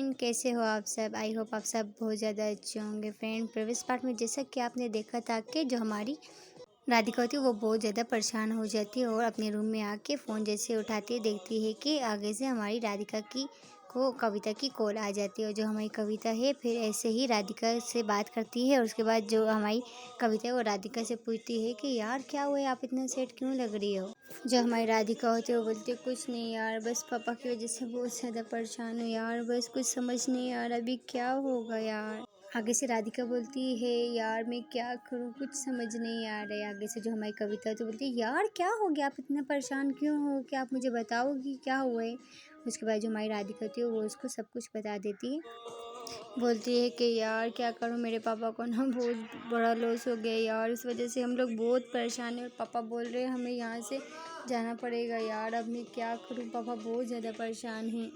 Friend, कैसे हो आप सब? आई होप आप सब बहुत ज़्यादा अच्छे होंगे। फ्रेंड, प्रीवियस पार्ट में जैसा कि आपने देखा था कि जो हमारी राधिका होती है वो बहुत ज़्यादा परेशान हो जाती है और अपने रूम में आके फ़ोन जैसे उठाती है, देखती है कि आगे से हमारी राधिका की को कविता की कॉल आ जाती है। और जो हमारी कविता है फिर ऐसे ही राधिका से बात करती है और उसके बाद जो हमारी कविता है वो राधिका से पूछती है कि यार क्या हुआ है, आप इतना सेट क्यों लग रही हो? जो हमारी राधिका होती है वो बोलती है कुछ नहीं यार, बस पापा की वजह से बहुत ज़्यादा परेशान हूँ यार, बस कुछ समझ नहीं आ रहा अभी क्या होगा यार। आगे से राधिका बोलती है यार मैं क्या करूँ, कुछ समझ नहीं आ रहा है। आगे से जो हमारी कविता है तो बोलती है यार क्या हो गया, आप इतना परेशान क्यों हो, क्या आप मुझे बताओगी क्या हुआ है? उसके बाद जो हमारी राधिका होती है वो उसको सब कुछ बता देती है। बोलती है कि यार क्या करूँ, मेरे पापा को ना बहुत बड़ा लॉस हो गया यार, इस वजह से हम लोग बहुत परेशान हैं और पापा बोल रहे हैं हमें यहाँ से जाना पड़ेगा यार, अब मैं क्या करूँ, पापा बहुत ज़्यादा परेशान हैं।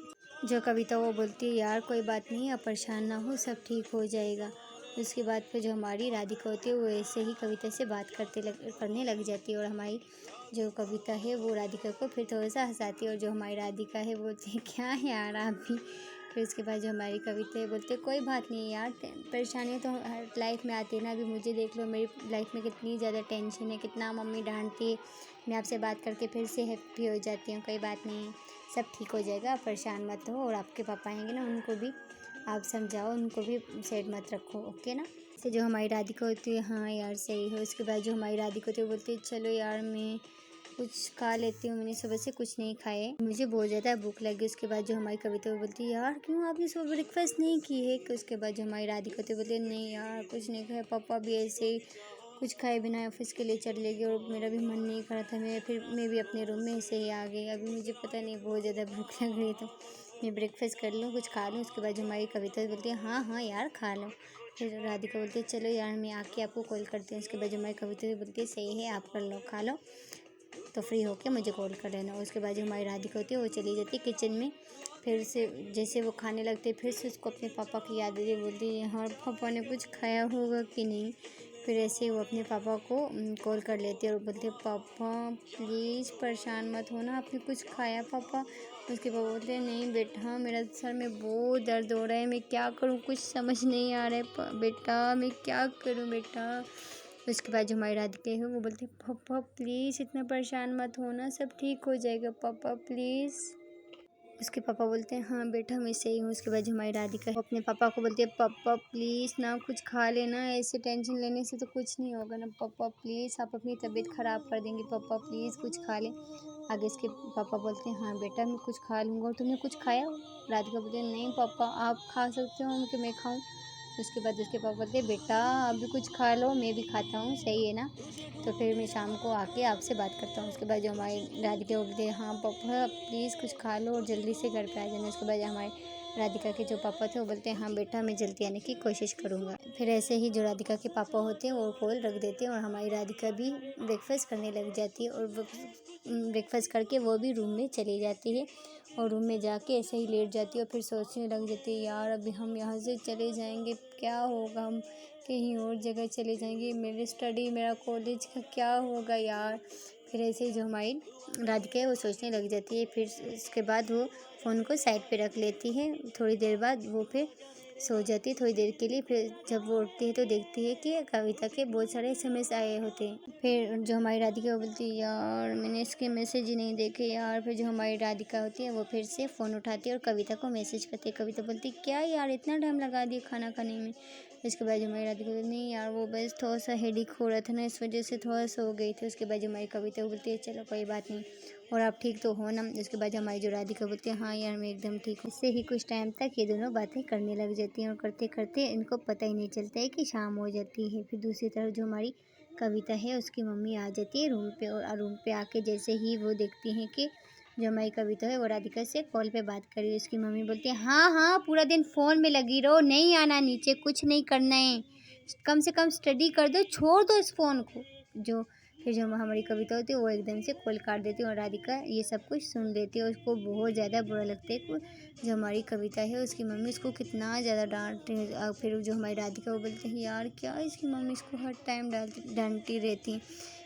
जो कविता वो बोलती है यार कोई बात नहीं, आप परेशान ना हो, सब ठीक हो जाएगा। उसके बाद फिर जो हमारी राधिका होती है वो ऐसे ही कविता से बात करने लग जाती है और हमारी जो कविता है वो राधिका को फिर थोड़ा सा हंसाती है। और जो हमारी राधिका है वो बोलती है क्या है यार आप भी। फिर उसके बाद जो हमारी कविता है बोलते कोई बात नहीं यार, परेशानियाँ तो हर लाइफ में आती है ना, अभी मुझे देख लो मेरी लाइफ में कितनी ज़्यादा टेंशन है, कितना मम्मी डांटती है, मैं आपसे बात करके फिर से हैप्पी हो जाती हूँ, कोई बात नहीं, सब ठीक हो जाएगा, आप परेशान मत हो। और आपके पापा आएंगे ना उनको भी आप समझाओ, उनको भी साइड मत रखो, ओके ना। से जो हमारी राधिका होती है हाँ यार सही है। उसके बाद जो हमारी राधिका होती है वो बोलती है चलो यार मैं कुछ खा लेती हूँ, मैंने सुबह से कुछ नहीं खाए, मुझे बहुत ज़्यादा भूख लगी। उसके बाद जो हमारी कविता वो बोलती है यार क्यों आपने सुबह ब्रेकफास्ट नहीं की है? कि उसके बाद जो हमारी राधिका होती है बोलती है नहीं यार कुछ नहीं खाया, पापा भी ऐसे ही कुछ खाए बिना ऑफिस के लिए चले गए और मेरा भी मन नहीं कर रहा था, मैं भी अपने रूम में ऐसे ही आ गई, अभी मुझे पता नहीं बहुत ज़्यादा भूख लग रही है तो मैं ब्रेकफास्ट कर लूँ, कुछ खा लूँ। उसके बाद जो हमारी कविता बोलती है हाँ हाँ यार खा लो। फिर राधिका बोलती है चलो यार मैं आके आपको कॉल करती हूँ। उसके बाद जो हमारी कविता बोलती है सही है, आप कर लो, खा लो तो फ्री होके मुझे कॉल कर लेना। उसके बाद जो हमारी राधिका होती है वो चली जाती है किचन में। फिर से जैसे वो खाने लगते फिर से उसको अपने पापा की याद आती है, बोलती है हाँ पापा ने कुछ खाया होगा कि नहीं। फिर ऐसे ही वो अपने पापा को कॉल कर लेती है और बोलती है पापा प्लीज़ परेशान मत होना, आपने कुछ खाया पापा? उसके पापा बोलते हैं नहीं बेटा, मेरा सर में बहुत दर्द हो रहा है, मैं क्या करूँ, कुछ समझ नहीं आ रहा है बेटा, मैं क्या करूँ बेटा। उसके बाद जो हमारी राधिका है वो बोलती है पापा प्लीज़ इतना परेशान मत होना, सब ठीक हो जाएगा पापा प्लीज़। उसके पापा बोलते हैं हाँ बेटा मैं सही हूँ। उसके बाद जो हमारी राधिका है वो अपने पापा को बोलती है पापा प्लीज़ ना कुछ खा लेना, ऐसे टेंशन लेने से तो कुछ नहीं होगा ना पापा, प्लीज़ आप अपनी तबीयत ख़राब कर देंगे पापा, प्लीज़ कुछ खा लें। आगे इसके पापा बोलते हैं हाँ बेटा मैं कुछ खा लूँगा, और तुमने कुछ खाया? राधिका बोलती है नहीं पापा आप खा सकते हो कि मैं खाऊँ? उसके बाद उसके पापा बोलते बेटा अभी कुछ खा लो, मैं भी खाता हूँ, सही है ना, तो फिर मैं शाम को आके आपसे बात करता हूँ। उसके बाद जो हमारी राधिका बोलते हैं हाँ पापा प्लीज़ कुछ खा लो और जल्दी से घर पे आ जाना। उसके बाद हमारे राधिका के जो पापा थे वो बोलते हैं हाँ बेटा मैं जल्दी आने की कोशिश करूँगा। फिर ऐसे ही जो राधिका के पापा होते हैं वो कॉल रख देते हैं और हमारी राधिका भी ब्रेकफास्ट करने लग जाती है। और ब्रेकफास्ट करके वो भी रूम में चली जाती है और रूम में जाके ऐसे ही लेट जाती है और फिर सोचने लग जाती है यार अभी हम यहाँ से चले जाएंगे क्या होगा, हम कहीं और जगह चले जाएंगे, मेरी स्टडी मेरा कॉलेज का क्या होगा यार। फिर ऐसे ही जो हमारी राधिका है वो सोचने लग जाती है। फिर उसके बाद वो फ़ोन को साइड पे रख लेती है, थोड़ी देर बाद वो फिर सो जाती है थोड़ी देर के लिए। फिर जब वो उठती है तो देखती है कि कविता के बहुत सारे SMS आए होते हैं। फिर जो हमारी राधिका बोलती है यार मैंने इसके मैसेज ही नहीं देखे यार। फिर जो हमारी राधिका होती है वो फिर से फ़ोन उठाती है और कविता को मैसेज करती है। कविता बोलती है क्या यार इतना टाइम लगा दिया खाना खाने में? उसके बाद जो हमारी राधिका बोलती नहीं यार वो बस थोड़ा सा हेडेक हो रहा था ना, इस वजह से थोड़ा सो गई थी। उसके बाद जो हमारी कविता बोलती है चलो कोई बात नहीं, और आप ठीक तो हो ना? उसके बाद हमारी जो राधिका बोलती है हाँ यार मैं एकदम ठीक हूँ। इससे ही कुछ टाइम तक ये दोनों बातें करने लग जाती हैं और करते करते इनको पता ही नहीं चलता है कि शाम हो जाती है। फिर दूसरी तरफ जो हमारी कविता है उसकी मम्मी आ जाती है रूम पे, और रूम पे आके जैसे ही वो देखती हैं कि जो हमारी कविता है वो राधिका से कॉल पे बात कर रही है, उसकी मम्मी बोलती है हाँ हाँ पूरा दिन फ़ोन में लगी रहो, नहीं आना नीचे, कुछ नहीं करना है, कम से कम स्टडी कर दो, छोड़ दो इस फ़ोन को। जो फिर जो हमारी कविता होती है वो एकदम से कॉल काट देती है और राधिका ये सब कुछ सुन लेती है। उसको बहुत ज़्यादा बुरा लगता है कि जो हमारी कविता है उसकी मम्मी उसको कितना ज़्यादा डांटती है। फिर जो हमारी राधिका वो बोलते हैं यार क्या इसकी मम्मी इसको हर टाइम डांटती रहती है।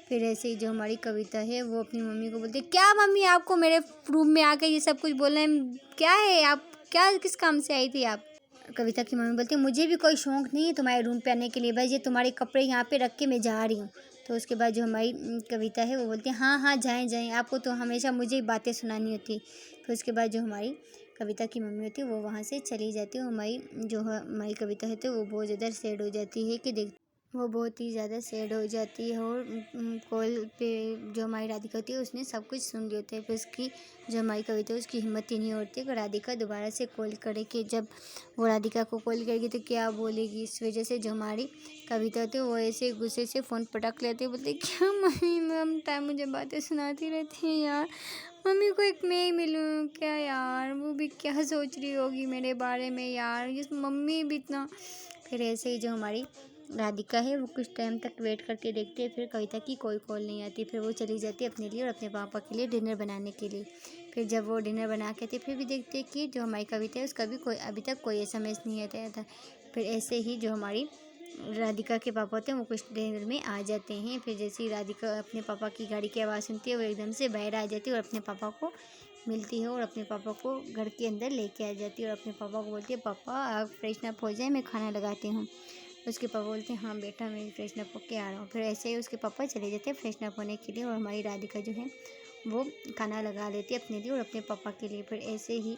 फिर ऐसे ही जो हमारी कविता है वो अपनी मम्मी को बोलती है क्या मम्मी आपको मेरे रूम में आकर ये सब कुछ बोलना है, क्या है आप क्या किस काम से आई थी आप? कविता की मम्मी बोलती है मुझे भी कोई शौक नहीं है तुम्हारे रूम पे आने के लिए, बस ये तुम्हारे कपड़े यहाँ पे रख के मैं जा रही हूँ। तो उसके बाद जो हमारी कविता है वो बोलती है हाँ हाँ जाएँ जाएँ, आपको तो हमेशा मुझे ही बातें सुनानी होती। फिर उसके बाद जो हमारी कविता की मम्मी होती है वो वहाँ से चली जाती है। हमारी जो हमारी कविता होती है वो बहुत ज़्यादा सैड हो जाती है कि देख वो बहुत ही ज़्यादा सैड हो जाती है। और कॉल पे जो हमारी राधिका होती है उसने सब कुछ सुन लिया होता है। फिर उसकी जो हमारी कविता है उसकी हिम्मत ही नहीं होती है कि राधिका दोबारा से कॉल करे, कि जब वो राधिका को कॉल करेगी तो क्या बोलेगी। इस वजह से जो हमारी कविता होती है वो ऐसे गुस्से से फ़ोन पटक लेते, बोलते क्या मम्मी मैम टाइम मुझे बातें सुनाती रहती है यार, मम्मी को एक मैं ही मिलूँ क्या यार, वो भी क्या सोच रही होगी मेरे बारे में यार, ये मम्मी भी इतना। फिर ऐसे ही जो हमारी राधिका है वो कुछ टाइम तक वेट करके देखती है, फिर कविता की कोई कॉल नहीं आती। फिर वो चली जाती है अपने लिए और अपने पापा के लिए डिनर बनाने के लिए। फिर जब वो डिनर बना के आती है फिर भी देखती है कि जो हमारी कविता है उसका भी कोई अभी तक कोई एसएमएस नहीं आता था। फिर ऐसे ही जो हमारी राधिका के पापा होते हैं वो कुछ देर में आ जाते हैं। फिर जैसे ही राधिका अपने पापा की गाड़ी की आवाज़ सुनती है वो एकदम से बाहर आ जाती है और अपने पापा को मिलती है और अपने पापा को घर के अंदर लेके आ जाती है और अपने पापा को बोलती है पापा आप फ्रेशन अप हो जाए, मैं खाना लगाती हूँ। उसके पापा बोलते हैं हाँ बेटा मैं फ्रेशन अप होके आ रहा हूँ। फिर ऐसे ही उसके पापा चले जाते हैं फ्रेशन अप होने के लिए और हमारी राधिका जो है वो खाना लगा लेती है अपने लिए और अपने पापा के लिए। फिर ऐसे ही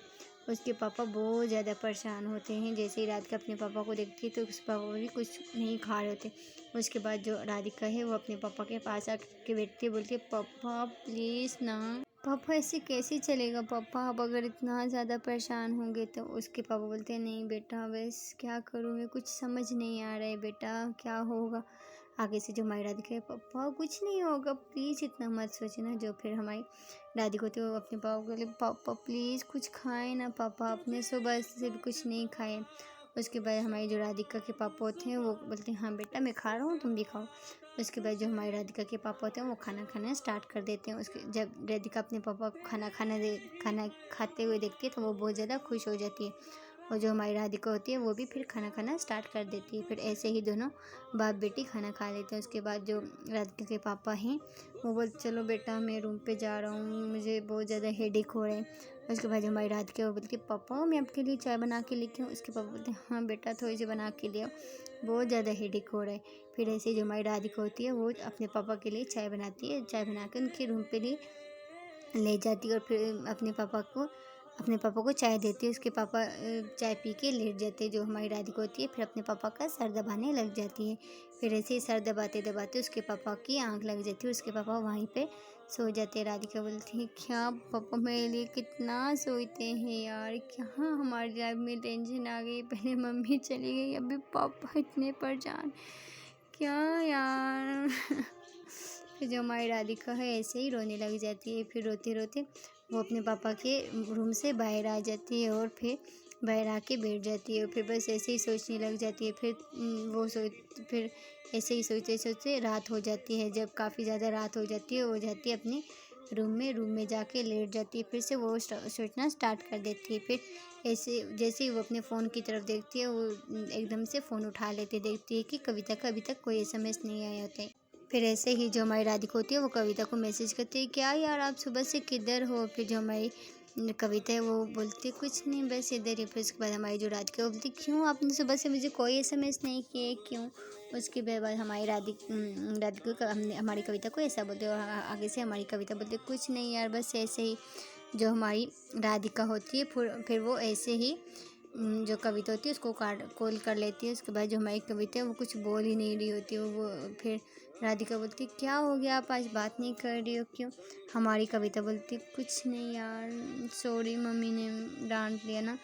उसके पापा बहुत ज़्यादा परेशान होते हैं। जैसे ही राधिका अपने पापा को देखती है तो उसके पापा भी कुछ नहीं खा रहे होते। उसके बाद जो राधिका है वो अपने पापा के पास आके बैठती है, बोलती है पापा प्लीज़ ना, पापा ऐसे कैसे चलेगा पापा, आप अगर इतना ज़्यादा परेशान होंगे तो। उसके पापा बोलते हैं नहीं बेटा बस क्या करूँ मैं, कुछ समझ नहीं आ रहा है बेटा क्या होगा। आगे से जो हमारी राधिका है पापा कुछ नहीं होगा प्लीज़ इतना मत सोचना। जो फिर हमारी राधिका होती है वो अपने पापा को बोले पापा प्लीज़ कुछ खाए ना पापा, आपने सुबह से भी कुछ नहीं खाए। उसके बाद हमारी जो राधिका के पापा होते हैं वो बोलते हैं हाँ बेटा मैं खा रहा हूँ तुम भी खाओ। उसके बाद जो हमारी राधिका के पापा होते हैं वो खाना खाना स्टार्ट कर देते हैं। उसके जब राधिका अपने पापा को खाना खाते हुए देखती है तो वो बहुत ज़्यादा खुश हो जाती है और जो हमारी राधिका होती है वो भी फिर खाना खाना स्टार्ट कर देती है। फिर ऐसे ही दोनों बाप बेटी खाना खा लेते हैं। उसके बाद जो राधिका के पापा हैं वो बोलते चलो बेटा मैं रूम पे जा रहा हूँ, मुझे बहुत ज़्यादा हेडेक हो रहा है। उसके बाद जो हमारी राधिका वो बोलती पापा मैं आपके लिए चाय बना के लेके आऊँ। उसके पापा बोलते हैं हाँ बेटा थोड़ी सी बना के ले आओ, बहुत ज़्यादा हेडेक हो रहा है। फिर ऐसे जो हमारी राधिका होती है वो अपने पापा के लिए चाय बनाती है, चाय बना के उनके रूम पे ले जाती है और फिर अपने पापा को चाय देती है। उसके पापा चाय पी के लेट जाते हैं। जो हमारी राधिका होती है फिर अपने पापा का सर दबाने लग जाती है। फिर ऐसे ही सर दबाते दबाते उसके पापा की आंख लग जाती है, उसके पापा वहीं पे सो जाते हैं। राधिका बोलती है क्या पापा मेरे लिए कितना सोते हैं यार, क्या हमारी लाइफ में टेंशन आ गई, पहले मम्मी चली गई अभी पापा इतने परेशान क्या यार। फिर जो हमारी राधिका है ऐसे ही रोने लग जाती है। फिर रोते रोते वो अपने पापा के रूम से बाहर आ जाती है और फिर बाहर आके बैठ जाती है और फिर बस ऐसे ही सोचने लग जाती है। फिर ऐसे ही सोचते सोचते रात हो जाती है। जब काफ़ी ज़्यादा रात हो जाती है वो जाती है अपने रूम में जाके लेट जाती है। फिर से वो सोचना स्टार्ट कर देती है। फिर ऐसे जैसे ही वो अपने फ़ोन की तरफ देखती है वो एकदम से फ़ोन उठा लेते देखती है कि कविता का अभी तक कोई एसएमएस नहीं आया होता है। फिर ऐसे ही जो हमारी राधिका होती है वो कविता को मैसेज करती है क्या यार आप सुबह से किधर हो। फिर जो हमारी कविता है वो बोलती है कुछ नहीं बस इधर ही। फिर उसके बाद हमारी जो राधिका है वो बोलती क्यों आपने सुबह से मुझे कोई एसएमएस नहीं किए क्यों। उसके बाद हमारी राधिका हमारी कविता को ऐसा बोलते और आगे से हमारी कविता बोलती कुछ नहीं यार बस ऐसे ही। जो हमारी राधिका होती है फिर वो ऐसे ही जो कविता होती है उसको कॉल कर लेती है। उसके बाद जो हमारी कविता है वो कुछ बोल ही नहीं रही होती है। वो फिर राधिका बोलती क्या हो गया आप आज बात नहीं कर रही हो क्यों। हमारी कविता बोलती कुछ नहीं यार सॉरी मम्मी ने डांट दिया ना।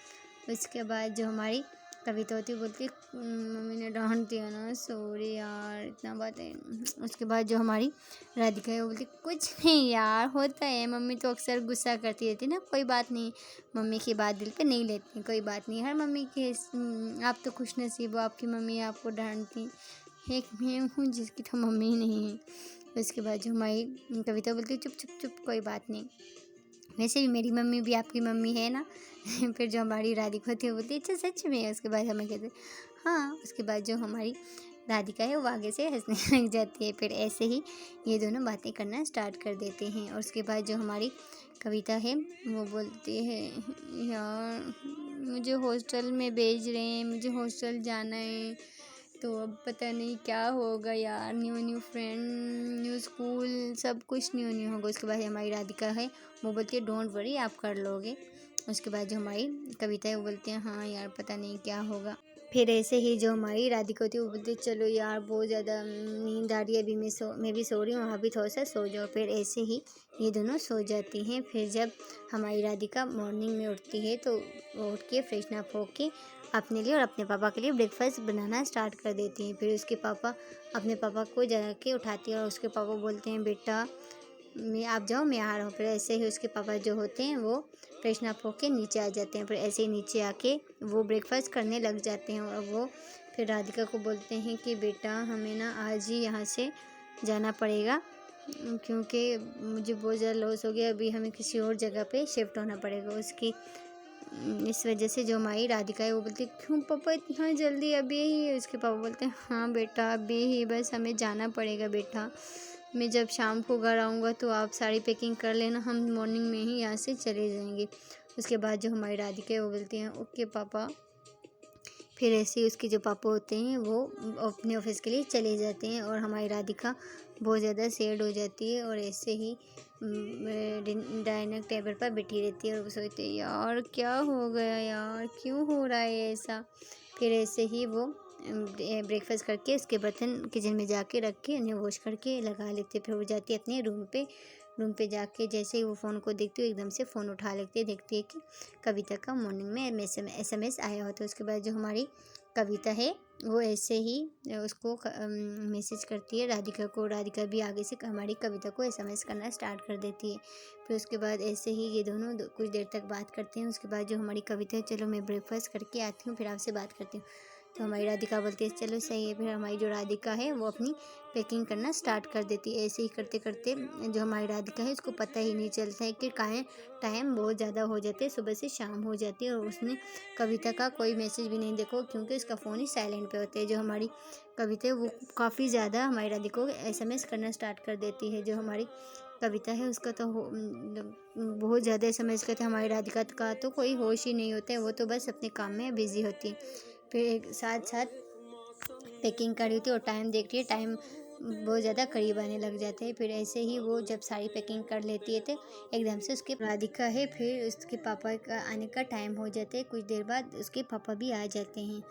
उसके बाद जो हमारी कविता होती बोलती मम्मी ने डांट दिया ना सॉरी यार इतना बात है। उसके बाद जो हमारी राधिका है वो बोलती कुछ नहीं यार होता है, मम्मी तो अक्सर गुस्सा करती रहती ना, कोई बात नहीं, मम्मी की बात दिल पे नहीं लेती, कोई बात नहीं, हर मम्मी के आप तो खुश नसीब हो आपकी मम्मी आपको डांटती, एक मैं हूँ जिसकी तो मम्मी नहीं है। उसके बाद जो हमारी कविता बोलती चुप चुप चुप कोई बात नहीं, वैसे भी मेरी मम्मी भी आपकी मम्मी है ना। फिर जो हमारी राधिका होती है बोलती अच्छा सच में। उसके बाद हमें कहते हाँ। उसके बाद जो हमारी राधिका है वो आगे से हंसने लग जाती है। फिर ऐसे ही ये दोनों बातें करना स्टार्ट कर देते हैं। और उसके बाद जो हमारी कविता है वो बोलती है यार मुझे हॉस्टल में भेज रहे हैं, मुझे हॉस्टल जाना है। तो अब पता नहीं क्या होगा यार, new new friend, new school, सब कुछ न्यू न्यू होगा। उसके बाद हमारी राधिका है वो बोलती है डोंट वरी आप कर लोगे। उसके बाद जो हमारी कविता है वो बोलती है हाँ यार पता नहीं क्या होगा। फिर ऐसे ही जो हमारी राधिका होती है वो बोलती है चलो यार बहुत ज़्यादा नींद आ रही है, अभी मैं भी सो रही हूँ, वहाँ भी थोड़ा सा सो जाओ। फिर ऐसे ही ये दोनों सो जाती हैं। फिर जब हमारी राधिका मॉर्निंग में उठती है तो वो उठ के फ्रेशन अप होके अपने लिए और अपने पापा के लिए ब्रेकफास्ट बनाना स्टार्ट कर देती हैं। फिर उसके पापा अपने पापा को जाके उठाती है और उसके पापा बोलते हैं बेटा मैं आप जाओ मैं आ रहा हूँ। फिर ऐसे ही उसके पापा जो होते हैं वो फ्रेशन अप होके नीचे आ जाते हैं। फिर ऐसे ही नीचे आके वो ब्रेकफास्ट करने लग जाते हैं और वो फिर राधिका को बोलते हैं कि बेटा हमें ना आज ही यहाँ से जाना पड़ेगा क्योंकि मुझे बहुत ज़्यादा लॉस हो गया, अभी हमें किसी और जगह पे शिफ्ट होना पड़ेगा। उसकी इस वजह से जो हमारी राधिका है वो बोलती है क्यों पापा इतना जल्दी अभी ही? उसके पापा बोलते हैं हाँ बेटा अभी ही, बस हमें जाना पड़ेगा बेटा, मैं जब शाम को घर आऊँगा तो आप सारी पैकिंग कर लेना, हम मॉर्निंग में ही यहाँ से चले जाएंगे। उसके बाद जो हमारी राधिका है वो बोलती हैं ओके पापा। फिर ऐसे ही उसके जो पापा होते हैं वो अपने ऑफिस के लिए चले जाते हैं और हमारी राधिका बहुत ज़्यादा सैड हो जाती है और ऐसे ही डाइनिंग टेबल पर बैठी रहती है और वो सोचती है यार क्या हो गया यार, क्यों हो रहा है ऐसा। फिर ऐसे ही वो ब्रेकफास्ट करके उसके बर्तन किचन में जाके रख के उन्हें वॉश करके लगा लेते। फिर वो जाती है अपने रूम पे जाके जैसे ही वो फ़ोन को देखती है एकदम से फ़ोन उठा लेती है, देखती है कि कविता का मॉर्निंग में SMS आया होता है। उसके बाद जो हमारी कविता है वो ऐसे ही उसको मैसेज करती है राधिका को, राधिका भी आगे से हमारी कविता को SMS करना स्टार्ट कर देती है। फिर उसके बाद ऐसे ही ये दोनों कुछ देर तक बात करते हैं। उसके बाद जो हमारी कविता है चलो मैं ब्रेकफास्ट करके आती हूँ फिर आपसे बात करती हूँ। तो हमारी राधिका बोलती है चलो सही है। फिर हमारी जो राधिका है वो अपनी पैकिंग करना स्टार्ट कर देती है। ऐसे ही करते करते जो हमारी राधिका है उसको पता ही नहीं चलता है कि टाइम बहुत ज़्यादा हो जाते हैं, सुबह से शाम हो जाती है और उसने कविता का कोई मैसेज भी नहीं देखो क्योंकि उसका फ़ोन ही साइलेंट पे होता है। जो हमारी कविता है वो काफ़ी ज़्यादा हमारी राधिका को SMS करना स्टार्ट कर देती है। जो हमारी कविता है उसका तो बहुत ज़्यादा SMS करते हैं, हमारी राधिका का तो कोई होश ही नहीं होता है, वो तो बस अपने काम में बिजी होती है। फिर एक साथ साथ पैकिंग कर रही थी और टाइम देख रही है, टाइम बहुत ज़्यादा करीब आने लग जाते हैं। फिर ऐसे ही वो जब सारी पैकिंग कर लेती है तो एकदम से उसके राधिका है फिर उसके पापा का आने का टाइम हो जाता है। कुछ देर बाद उसके पापा भी आ जाते हैं।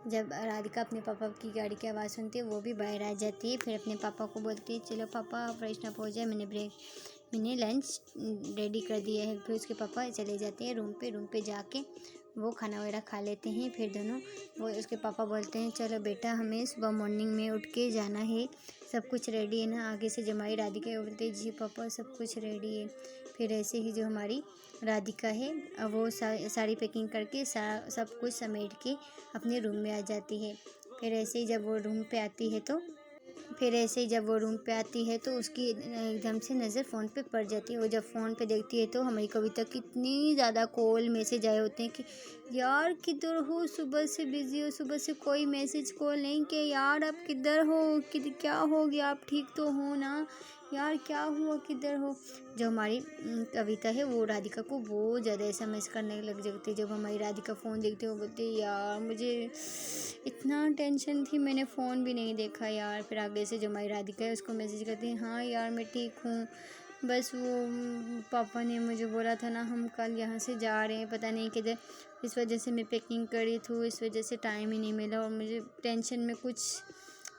जब राधिका अपने पापा की गाड़ी की आवाज़ सुनती है वो भी बाहर आ जाती है। फिर अपने पापा को बोलती है चलो पापा फ्रेशन अप हो जाए, मैंने लंच रेडी कर दिया है। फिर उसके पापा चले जाते हैं रूम पे जाके वो खाना वगैरह खा लेते हैं। फिर दोनों वो उसके पापा बोलते हैं चलो बेटा हमें सुबह मॉर्निंग में उठ के जाना है, सब कुछ रेडी है ना? आगे से जो हमारी राधिका बोलते हैं जी पापा सब कुछ रेडी है। फिर ऐसे ही जो हमारी राधिका है वो सारी पैकिंग करके सब कुछ समेट के अपने रूम में आ जाती है। फिर ऐसे ही जब वो रूम पे आती है तो उसकी एकदम से नज़र फ़ोन पे पड़ जाती है। वो जब फ़ोन पे देखती है तो हमारी कविता कितनी ज़्यादा कॉल मैसेज आए होते हैं कि यार किधर हो, सुबह से बिज़ी हो, सुबह से कोई मैसेज कॉल नहीं कि यार आप किधर हो, क्या हो गया, आप ठीक तो हो ना यार, क्या हुआ, किधर हो। जो हमारी कविता है वो राधिका को बहुत ज़्यादा SMS करने लग जाती है। जब हमारी राधिका फ़ोन देखती है वो बोलती है यार मुझे इतना टेंशन थी मैंने फ़ोन भी नहीं देखा यार। फिर आगे से जो हमारी राधिका है उसको मैसेज करती है हाँ यार मैं ठीक हूँ, बस वो पापा ने मुझे बोला था ना हम कल यहाँ से जा रहे हैं पता नहीं किधर, इस वजह से मैं पैकिंग करी थी, इस वजह से टाइम ही नहीं मिला और मुझे टेंशन में कुछ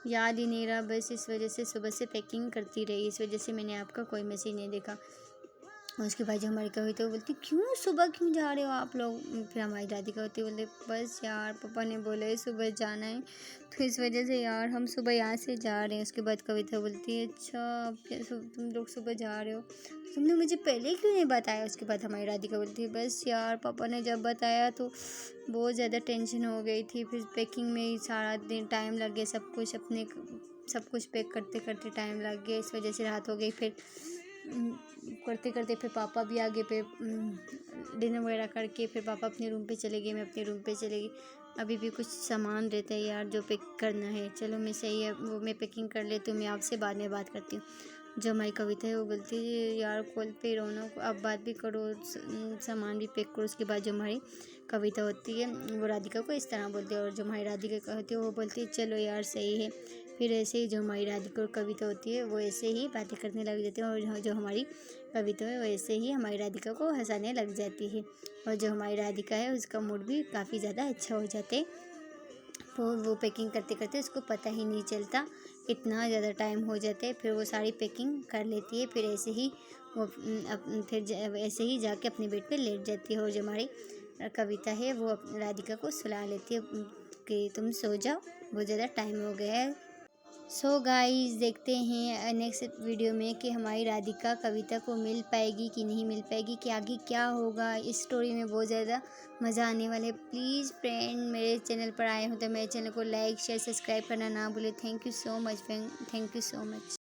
याद ही नहीं रहा, बस इस वजह से सुबह से पैकिंग करती रही, इस वजह से मैंने आपका कोई मैसेज नहीं देखा। उसके बाद जो हमारी कविता वो बोलती क्यों सुबह क्यों जा रहे हो आप लोग? फिर हमारी दादी होती बोलते बस यार पापा ने बोला है सुबह जाना है तो इस वजह से यार हम सुबह यहाँ से जा रहे हैं। उसके बाद कविता बोलती है अच्छा अब कैसे तुम लोग सुबह जा रहे हो, तुमने मुझे पहले क्यों नहीं बताया? उसके बाद हमारी राधिका बोलती है बस यार पापा ने जब बताया तो बहुत ज़्यादा टेंशन हो गई थी, फिर पैकिंग में ही सारा दिन टाइम लग गया, सब कुछ पैक करते करते टाइम लग गया, इस वजह से रात हो गई। फिर करते करते फिर पापा भी आगे पे डिनर वगैरह करके फिर पापा अपने रूम पे चले गए, मैं अपने रूम पे चले गई। अभी भी कुछ सामान रहता है यार जो पैक करना है, चलो मैं सही है वो मैं पैकिंग कर लेती हूँ, मैं आपसे बाद में बात करती हूँ। जो हमारी कविता है वो बोलती है यार कॉल पे रौनक अब बात भी करो, सामान भी पैक करो। उसके बाद जो हमारी कविता होती है वो राधिका को इस तरह बोलती है, और जो हमारी राधिका होती है वो बोलती है चलो यार सही है। फिर ऐसे ही जो हमारी राधिका और कविता होती है वो ऐसे ही बातें करने लग जाती है, और जो हमारी कविता है वो ऐसे ही हमारी राधिका को हंसाने लग जाती है। और जो हमारी राधिका है उसका मूड भी काफ़ी ज़्यादा अच्छा हो जाता है। तो वो पैकिंग करते करते उसको पता ही नहीं चलता, इतना ज़्यादा टाइम हो जाता है। फिर वो सारी पैकिंग कर लेती है। फिर ऐसे ही वो ऐसे ही जाके अपने बेड पे लेट जाती है, और जो हमारी कविता है वो राधिका को सुला लेती है कि तुम सो जाओ, बहुत ज़्यादा टाइम हो गया है। सो गाइस देखते हैं नेक्स्ट वीडियो में कि हमारी राधिका कविता को मिल पाएगी कि नहीं मिल पाएगी, कि आगे क्या होगा। इस स्टोरी में बहुत ज़्यादा मज़ा आने वाला है। प्लीज़ फ्रेंड मेरे चैनल पर आए हो तो मेरे चैनल को लाइक शेयर सब्सक्राइब करना ना भूलें। Thank you so much friend, thank you so much.